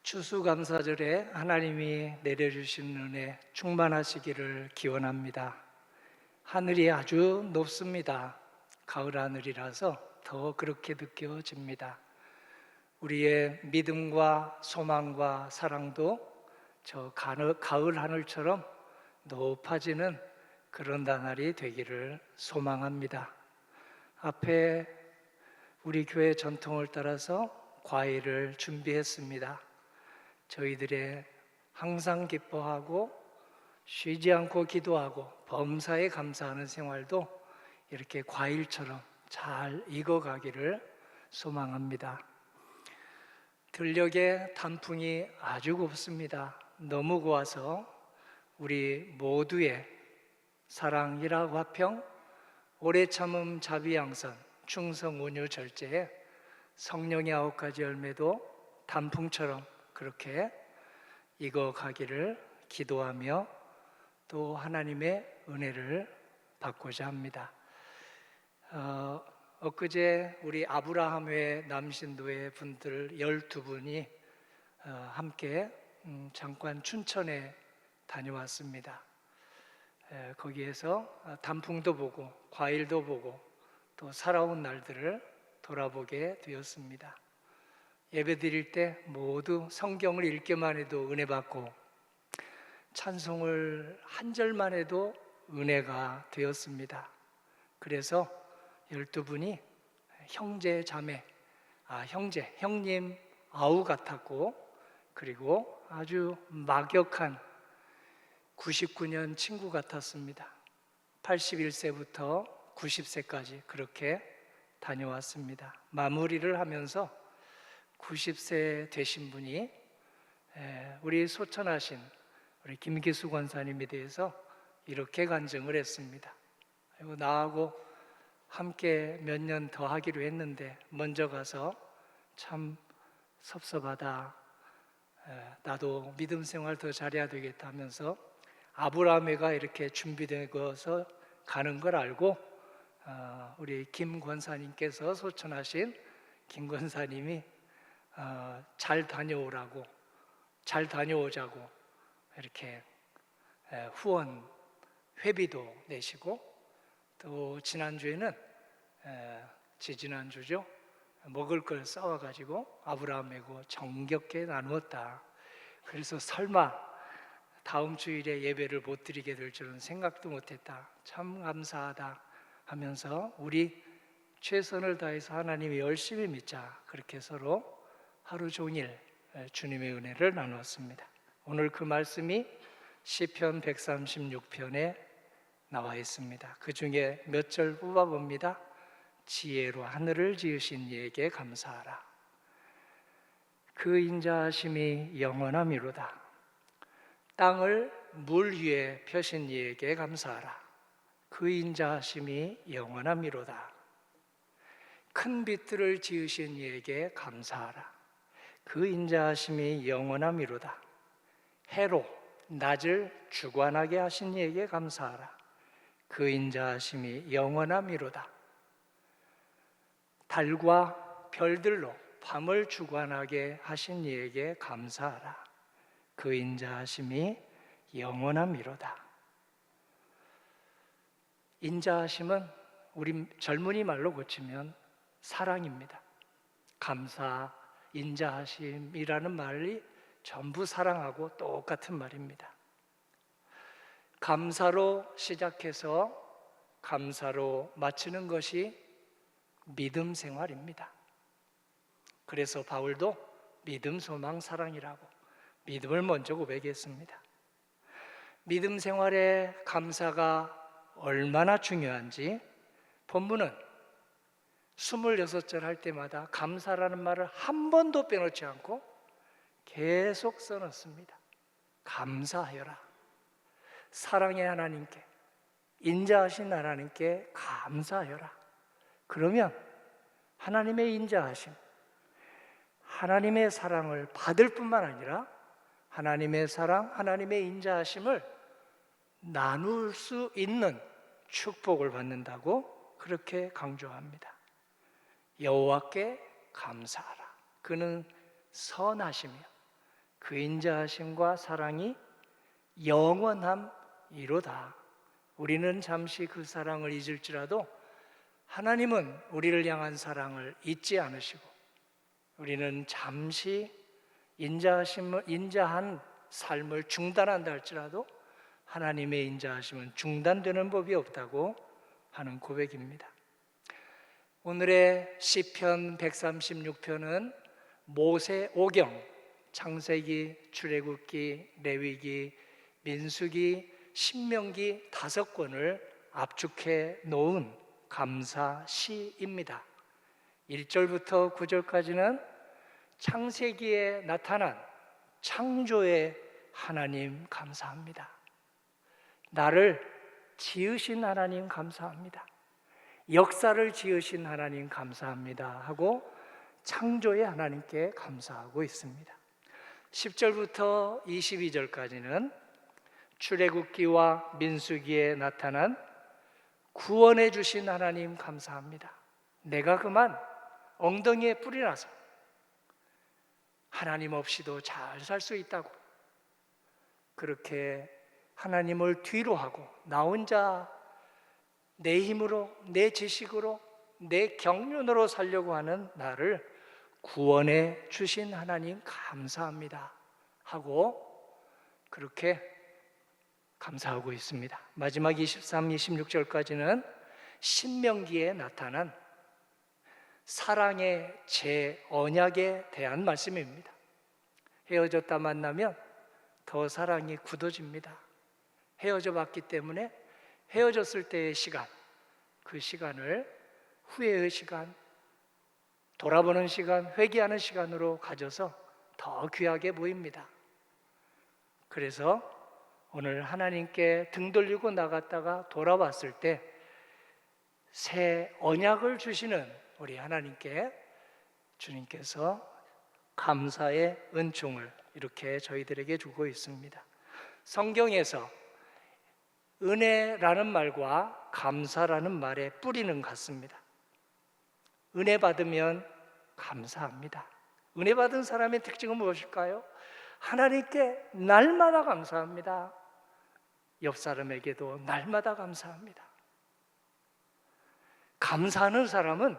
추수감사절에 하나님이 내려주신 은혜 충만하시기를 기원합니다. 하늘이 아주 높습니다. 가을 하늘이라서 더 그렇게 느껴집니다. 우리의 믿음과 소망과 사랑도 저 가을 하늘처럼 높아지는 그런 나날이 되기를 소망합니다. 앞에 우리 교회 전통을 따라서 과일을 준비했습니다. 저희들의 항상 기뻐하고 쉬지 않고 기도하고 범사에 감사하는 생활도 이렇게 과일처럼 잘 익어가기를 소망합니다. 들녘에 단풍이 아주 곱습니다. 너무 고와서 우리 모두의 사랑 일하고 화평 오래 참음 자비양선 충성 온유 절제에 성령의 9가지 열매도 단풍처럼 그렇게 익어가기를 기도하며 또 하나님의 은혜를 받고자 합니다. 엊그제 우리 아브라함회 남신도의 분들 12분이 함께 잠깐 춘천에 다녀왔습니다. 거기에서 단풍도 보고 과일도 보고 또 살아온 날들을 돌아보게 되었습니다. 예배 드릴 때 모두 성경을 읽기만 해도 은혜 받고 찬송을 한 절만 해도 은혜가 되었습니다. 그래서 12분이 형제 자매, 형님 아우 같았고, 그리고 아주 막역한 99년 친구 같았습니다. 81세부터 90세까지 그렇게 다녀왔습니다. 마무리를 하면서 90세 되신 분이 우리 소천하신 우리 김기수 권사님에 대해서 이렇게 간증을 했습니다. 나하고 함께 몇 년 더 하기로 했는데 먼저 가서 참 섭섭하다. 나도 믿음 생활 더 잘해야 되겠다 하면서 아브라함회가 이렇게 준비되어서 가는 걸 알고 우리 김 권사님께서 소천하신 김 권사님이 잘 다녀오자고 이렇게 후원 회비도 내시고 또 지난주에는 지지난주죠 먹을 걸 싸와가지고 아브라함하고 정겹게 나누었다. 그래서 설마 다음 주일에 예배를 못 드리게 될 줄은 생각도 못했다. 참 감사하다 하면서 우리 최선을 다해서 하나님이 열심히 믿자 그렇게 서로 하루 종일 주님의 은혜를 나누었습니다. 오늘 그 말씀이 시편 136편에 나와 있습니다. 그 중에 몇 절 뽑아봅니다. 지혜로 하늘을 지으신 이에게 감사하라. 그 인자하심이 영원함이로다. 땅을 물 위에 펴신 이에게 감사하라. 그 인자하심이 영원함이로다. 큰 빛들을 지으신 이에게 감사하라. 그 인자하심이 영원함이로다. 해로 낮을 주관하게 하신 이에게 감사하라. 그 인자하심이 영원함이로다. 달과 별들로 밤을 주관하게 하신 이에게 감사하라. 그 인자하심이 영원함이로다. 인자하심은 우리 젊은이 말로 고치면 사랑입니다. 감사, 인자하심이라는 말이 전부 사랑하고 똑같은 말입니다. 감사로 시작해서 감사로 마치는 것이 믿음 생활입니다. 그래서 바울도 믿음, 소망, 사랑이라고 믿음을 먼저 고백했습니다. 믿음 생활에 감사가 얼마나 중요한지 본문은 26절 할 때마다 감사라는 말을 한 번도 빼놓지 않고 계속 써놨습니다. 감사하여라. 사랑의 하나님께, 인자하신 하나님께 감사하여라. 그러면 하나님의 인자하심, 하나님의 사랑을 받을 뿐만 아니라 하나님의 사랑, 하나님의 인자하심을 나눌 수 있는 축복을 받는다고 그렇게 강조합니다. 여호와께 감사하라. 그는 선하시며 그 인자하심과 사랑이 영원함이로다. 우리는 잠시 그 사랑을 잊을지라도 하나님은 우리를 향한 사랑을 잊지 않으시고, 우리는 잠시 인자한 삶을 중단한다 할지라도 하나님의 인자하심은 중단되는 법이 없다고 하는 고백입니다. 오늘의 시편 136편은 모세 오경, 창세기, 출애굽기, 레위기, 민수기, 신명기 5권을 압축해 놓은 감사 시입니다. 1절부터 9절까지는 창세기에 나타난 창조의 하나님 감사합니다. 나를 지으신 하나님 감사합니다. 역사를 지으신 하나님 감사합니다 하고 창조의 하나님께 감사하고 있습니다. 10절부터 22절까지는 출애굽기와 민수기에 나타난 구원해 주신 하나님 감사합니다. 내가 그만 엉덩이에 뿔이 나서 하나님 없이도 잘 살 수 있다고, 그렇게 하나님을 뒤로 하고 나 혼자 내 힘으로, 내 지식으로, 내 경륜으로 살려고 하는 나를 구원해 주신 하나님 감사합니다 하고 그렇게 감사하고 있습니다. 마지막 23, 26절까지는 신명기에 나타난 사랑의 재언약에 대한 말씀입니다. 헤어졌다 만나면 더 사랑이 굳어집니다. 헤어져 봤기 때문에 헤어졌을 때의 시간, 그 시간을 후회의 시간, 돌아보는 시간, 회개하는 시간으로 가져서 더 귀하게 보입니다. 그래서 오늘 하나님께 등 돌리고 나갔다가 돌아왔을 때 새 언약을 주시는 우리 하나님께 주님께서 감사의 은총을 이렇게 저희들에게 주고 있습니다. 성경에서 은혜라는 말과 감사라는 말의 뿌리는 같습니다. 은혜 받으면 감사합니다. 은혜 받은 사람의 특징은 무엇일까요? 하나님께 날마다 감사합니다. 옆 사람에게도 날마다 감사합니다. 감사하는 사람은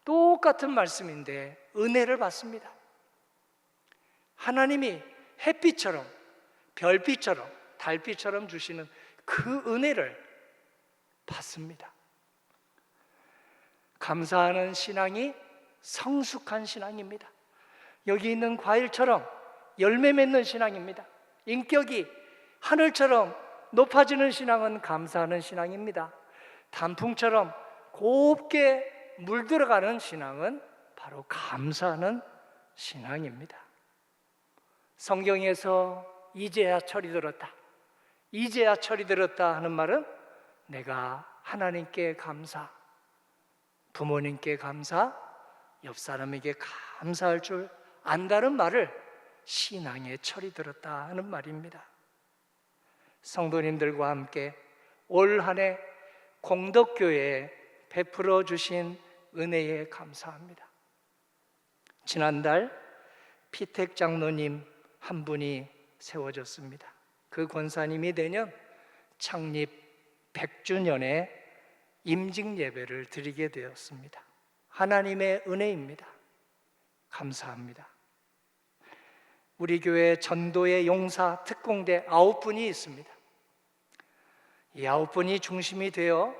똑같은 말씀인데 은혜를 받습니다. 하나님이 햇빛처럼, 별빛처럼, 달빛처럼 주시는 그 은혜를 받습니다. 감사하는 신앙이 성숙한 신앙입니다. 여기 있는 과일처럼 열매 맺는 신앙입니다. 인격이 하늘처럼 높아지는 신앙은 감사하는 신앙입니다. 단풍처럼 곱게 물들어가는 신앙은 바로 감사하는 신앙입니다. 성경에서 이제야 철이 들었다, 이제야 철이 들었다 하는 말은 내가 하나님께 감사, 부모님께 감사, 옆 사람에게 감사할 줄 안다는 말을 신앙의 철이 들었다 하는 말입니다. 성도님들과 함께 올 한 해 공덕교회에 베풀어 주신 은혜에 감사합니다. 지난달 피택 장로님 한 분이 세워졌습니다. 그 권사님이 내년 창립 100주년에 임직 예배를 드리게 되었습니다. 하나님의 은혜입니다. 감사합니다. 우리 교회 전도의 용사 특공대 9분이 있습니다. 이 9분이 중심이 되어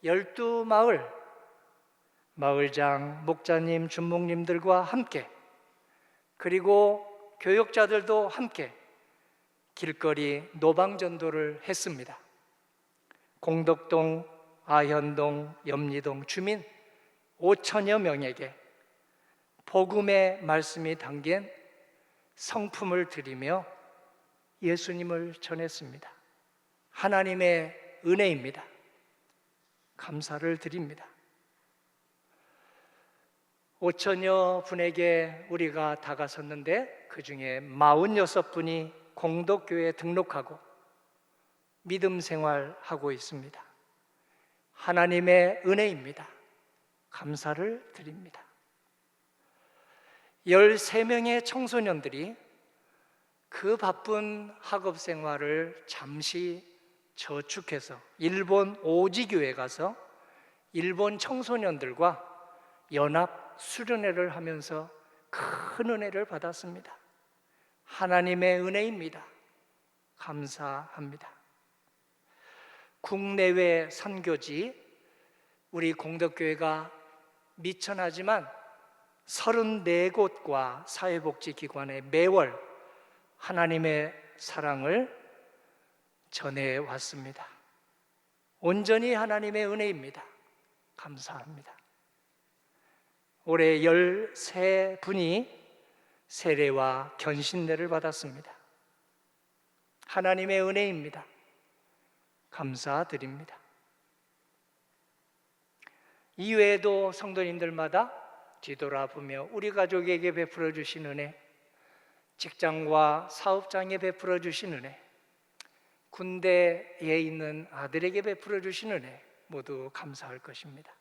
12마을, 마을장, 목자님, 준목님들과 함께, 그리고 교역자들도 함께 길거리 노방전도를 했습니다. 공덕동, 아현동, 염리동 주민 5천여 명에게 복음의 말씀이 담긴 성품을 드리며 예수님을 전했습니다. 하나님의 은혜입니다. 감사를 드립니다. 5천여 분에게 우리가 다가섰는데 그 중에 46분이 공덕교회에 등록하고 믿음 생활하고 있습니다. 하나님의 은혜입니다. 감사를 드립니다. 13명의 청소년들이 그 바쁜 학업 생활을 잠시 저축해서 일본 오지교에 가서 일본 청소년들과 연합 수련회를 하면서 큰 은혜를 받았습니다. 하나님의 은혜입니다. 감사합니다. 국내외 선교지, 우리 공덕교회가 미천하지만 34곳과 사회복지기관에 매월 하나님의 사랑을 전해왔습니다. 온전히 하나님의 은혜입니다. 감사합니다. 올해 13분이 세례와 견신례를 받았습니다. 하나님의 은혜입니다. 감사드립니다. 이외에도 성도님들마다 뒤돌아보며 우리 가족에게 베풀어 주신 은혜, 직장과 사업장에 베풀어 주신 은혜, 군대에 있는 아들에게 베풀어 주신 은혜 모두 감사할 것입니다.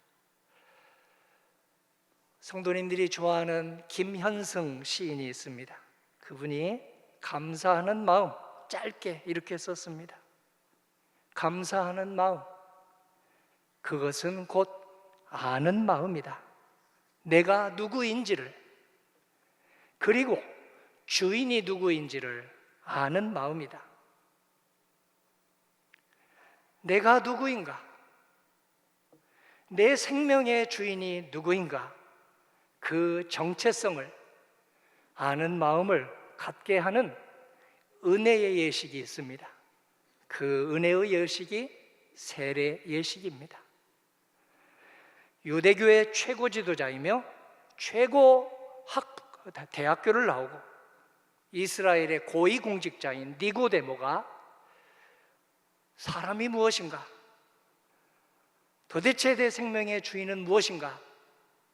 성도님들이 좋아하는 김현승 시인이 있습니다. 그분이 감사하는 마음 짧게 이렇게 썼습니다. 감사하는 마음, 그것은 곧 아는 마음이다. 내가 누구인지를, 그리고 주인이 누구인지를 아는 마음이다. 내가 누구인가? 내 생명의 주인이 누구인가? 그 정체성을 아는 마음을 갖게 하는 은혜의 예식이 있습니다. 그 은혜의 예식이 세례 예식입니다. 유대교의 최고 지도자이며 최고 대학교를 나오고 이스라엘의 고위공직자인 니고데모가 사람이 무엇인가? 도대체 내 생명의 주인은 무엇인가?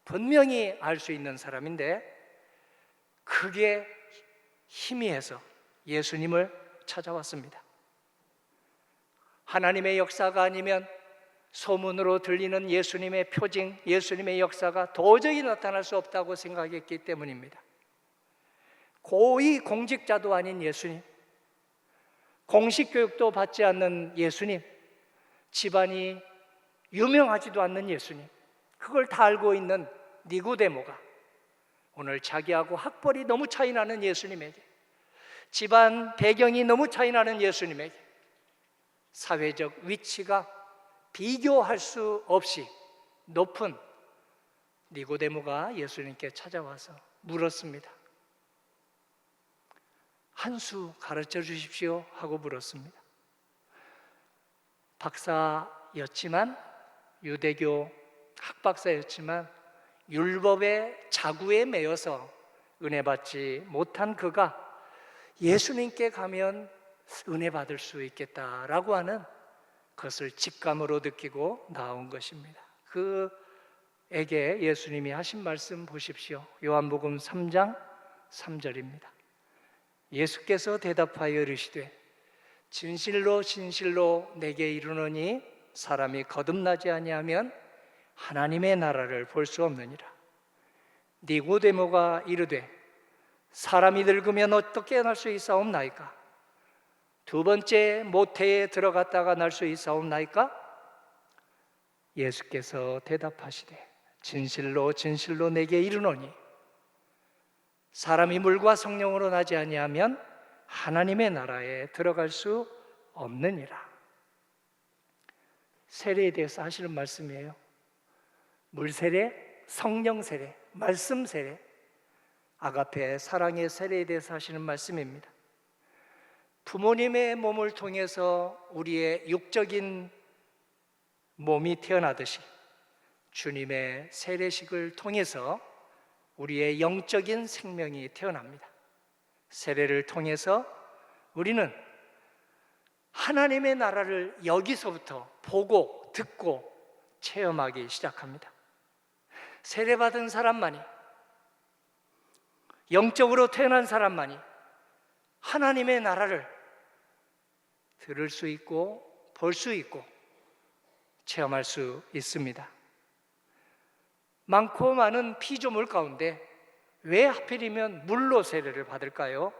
분명히 알 수 있는 사람인데 그게 희미해서 예수님을 찾아왔습니다. 하나님의 역사가 아니면 소문으로 들리는 예수님의 표징, 예수님의 역사가 도저히 나타날 수 없다고 생각했기 때문입니다. 고위 공직자도 아닌 예수님, 공식 교육도 받지 않는 예수님, 집안이 유명하지도 않는 예수님, 그걸 다 알고 있는 니고데모가 오늘 자기하고 학벌이 너무 차이 나는 예수님에게, 집안 배경이 너무 차이 나는 예수님에게, 사회적 위치가 비교할 수 없이 높은 니고데모가 예수님께 찾아와서 물었습니다. 한 수 가르쳐 주십시오 하고 물었습니다. 박사였지만, 유대교 학박사였지만 율법의 자구에 매여서 은혜 받지 못한 그가 예수님께 가면 은혜 받을 수 있겠다라고 하는 그것을 직감으로 느끼고 나온 것입니다. 그에게 예수님이 하신 말씀 보십시오. 요한복음 3장 3절입니다. 예수께서 대답하여 이르시되 진실로 진실로 내게 이르노니 사람이 거듭나지 아니하면 하나님의 나라를 볼 수 없느니라. 니고데모가 이르되 사람이 늙으면 어떻게 날 수 있사옵나이까? 두 번째 모태에 들어갔다가 날 수 있사옵나이까? 예수께서 대답하시되 진실로 진실로 내게 이르노니 사람이 물과 성령으로 나지 아니하면 하나님의 나라에 들어갈 수 없느니라. 세례에 대해서 하시는 말씀이에요. 물세례, 성령세례, 말씀세례, 아가페 사랑의 세례에 대해서 하시는 말씀입니다. 부모님의 몸을 통해서 우리의 육적인 몸이 태어나듯이 주님의 세례식을 통해서 우리의 영적인 생명이 태어납니다. 세례를 통해서 우리는 하나님의 나라를 여기서부터 보고 듣고 체험하기 시작합니다. 세례받은 사람만이, 영적으로 태어난 사람만이 하나님의 나라를 들을 수 있고 볼 수 있고 체험할 수 있습니다. 많고 많은 피조물 가운데 왜 하필이면 물로 세례를 받을까요?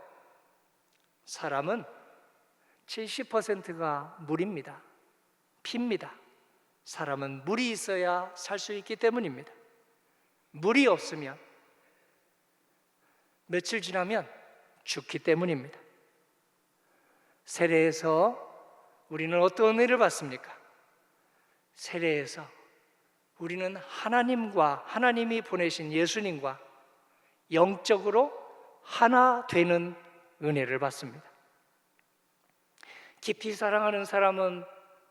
사람은 70%가 물입니다. 피입니다. 사람은 물이 있어야 살 수 있기 때문입니다. 물이 없으면 며칠 지나면 죽기 때문입니다. 세례에서 우리는 어떤 은혜를 받습니까? 세례에서 우리는 하나님과 하나님이 보내신 예수님과 영적으로 하나 되는 은혜를 받습니다. 깊이 사랑하는 사람은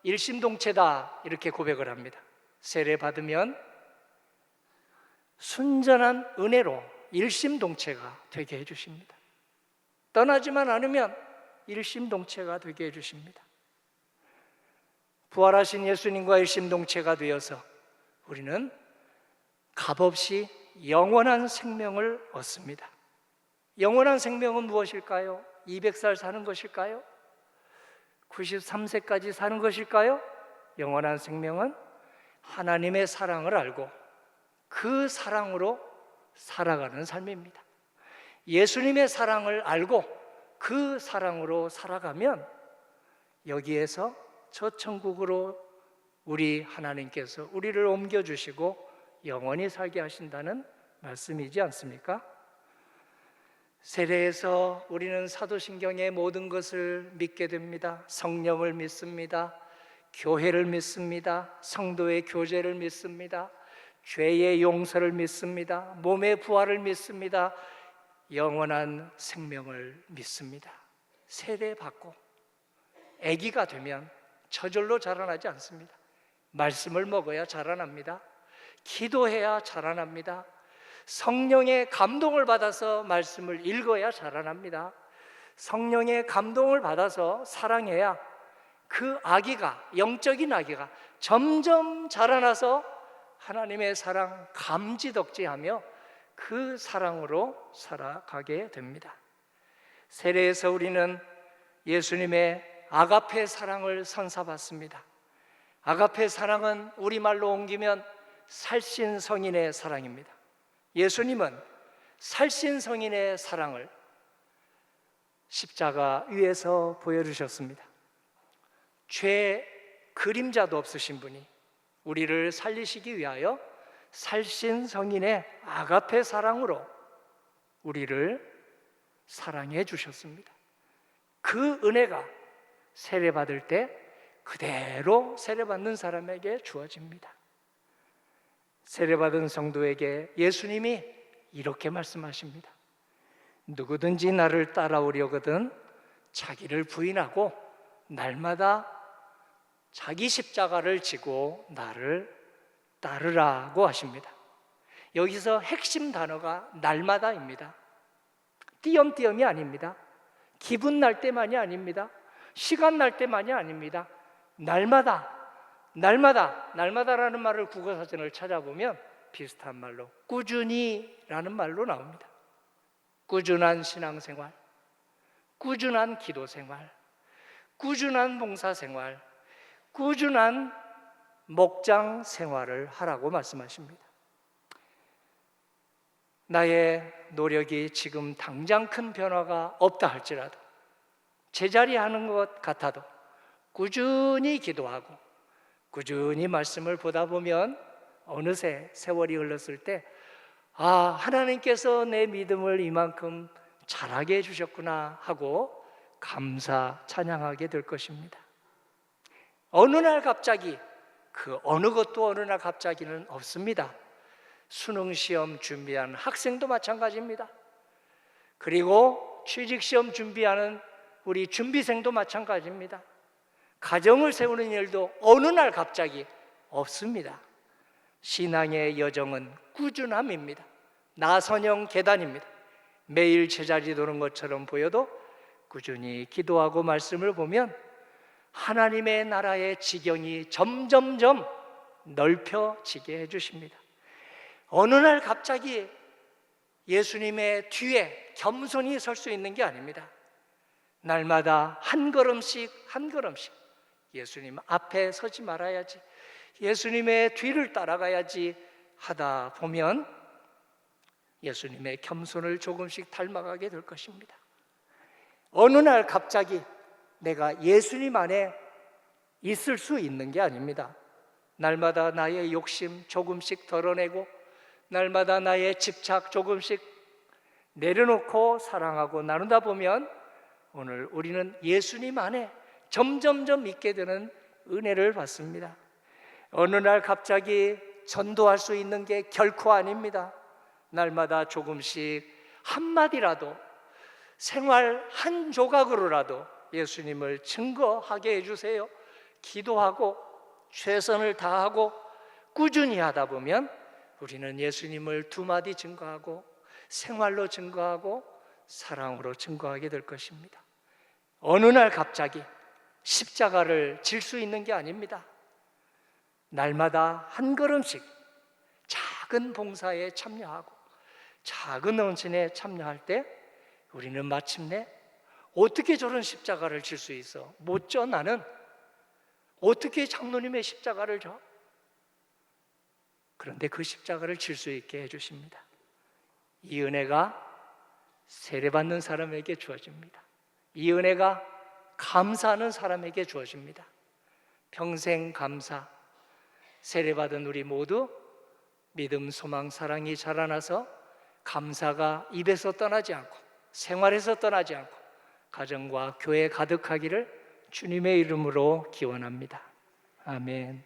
일심동체다 이렇게 고백을 합니다. 세례 받으면 순전한 은혜로 일심동체가 되게 해주십니다. 떠나지만 않으면 일심동체가 되게 해주십니다. 부활하신 예수님과 일심동체가 되어서 우리는 값없이 영원한 생명을 얻습니다. 영원한 생명은 무엇일까요? 200살 사는 것일까요? 93세까지 사는 것일까요? 영원한 생명은 하나님의 사랑을 알고 그 사랑으로 살아가는 삶입니다. 예수님의 사랑을 알고 그 사랑으로 살아가면 여기에서 저 천국으로 우리 하나님께서 우리를 옮겨주시고 영원히 살게 하신다는 말씀이지 않습니까? 세례에서 우리는 사도신경의 모든 것을 믿게 됩니다. 성령을 믿습니다. 교회를 믿습니다. 성도의 교제를 믿습니다. 죄의 용서를 믿습니다. 몸의 부활을 믿습니다. 영원한 생명을 믿습니다. 세례받고 아기가 되면 저절로 자라나지 않습니다. 말씀을 먹어야 자라납니다. 기도해야 자라납니다. 성령의 감동을 받아서 말씀을 읽어야 자라납니다. 성령의 감동을 받아서 사랑해야 그 아기가, 영적인 아기가 점점 자라나서 하나님의 사랑 감지덕지하며 그 사랑으로 살아가게 됩니다. 세례에서 우리는 예수님의 아가페 사랑을 선사받습니다. 아가페 사랑은 우리말로 옮기면 살신성인의 사랑입니다. 예수님은 살신성인의 사랑을 십자가 위에서 보여주셨습니다. 죄 그림자도 없으신 분이 우리를 살리시기 위하여 살신성인의 아가페 사랑으로 우리를 사랑해 주셨습니다. 그 은혜가 세례받을 때 그대로 세례받는 사람에게 주어집니다. 세례받은 성도에게 예수님이 이렇게 말씀하십니다. 누구든지 나를 따라오려거든 자기를 부인하고 날마다 자기 십자가를 지고 나를 따르라고 하십니다. 여기서 핵심 단어가 날마다입니다. 띄엄띄엄이 아닙니다. 기분 날 때만이 아닙니다. 시간 날 때만이 아닙니다. 날마다라는 말을 국어사전을 찾아보면 비슷한 말로 꾸준히라는 말로 나옵니다. 꾸준한 신앙생활, 꾸준한 기도생활, 꾸준한 봉사생활, 꾸준한 목장 생활을 하라고 말씀하십니다. 나의 노력이 지금 당장 큰 변화가 없다 할지라도 제자리 하는 것 같아도 꾸준히 기도하고 꾸준히 말씀을 보다 보면 어느새 세월이 흘렀을 때 하나님께서 내 믿음을 이만큼 자라게 해주셨구나 하고 감사 찬양하게 될 것입니다. 어느 날 갑자기 그 어느 것도 어느 날 갑자기는 없습니다. 수능시험 준비하는 학생도 마찬가지입니다. 그리고 취직시험 준비하는 우리 준비생도 마찬가지입니다. 가정을 세우는 일도 어느 날 갑자기 없습니다. 신앙의 여정은 꾸준함입니다. 나선형 계단입니다. 매일 제자리 도는 것처럼 보여도 꾸준히 기도하고 말씀을 보면 하나님의 나라의 지경이 점점점 넓혀지게 해주십니다. 어느 날 갑자기 예수님의 뒤에 겸손히 설 수 있는 게 아닙니다. 날마다 한 걸음씩 예수님 앞에 서지 말아야지, 예수님의 뒤를 따라가야지 하다 보면 예수님의 겸손을 조금씩 닮아가게 될 것입니다. 어느 날 갑자기 내가 예수님 안에 있을 수 있는 게 아닙니다. 날마다 나의 욕심 조금씩 덜어내고 날마다 나의 집착 조금씩 내려놓고 사랑하고 나누다 보면 오늘 우리는 예수님 안에 점점점 있게 되는 은혜를 받습니다. 어느 날 갑자기 전도할 수 있는 게 결코 아닙니다. 날마다 조금씩 한마디라도 생활 한 조각으로라도 예수님을 증거하게 해주세요. 기도하고 최선을 다하고 꾸준히 하다 보면 우리는 예수님을 두 마디 증거하고 생활로 증거하고 사랑으로 증거하게 될 것입니다. 어느 날 갑자기 십자가를 질 수 있는 게 아닙니다. 날마다 한 걸음씩 작은 봉사에 참여하고 작은 헌신에 참여할 때 우리는 마침내 어떻게 저런 십자가를 질 수 있어? 못 져 나는? 어떻게 장로님의 십자가를 져? 그런데 그 십자가를 질 수 있게 해주십니다. 이 은혜가 세례받는 사람에게 주어집니다. 이 은혜가 감사하는 사람에게 주어집니다. 평생 감사. 세례받은 우리 모두 믿음, 소망, 사랑이 자라나서 감사가 입에서 떠나지 않고 생활에서 떠나지 않고 가정과 교회 가득하기를 주님의 이름으로 기원합니다. 아멘.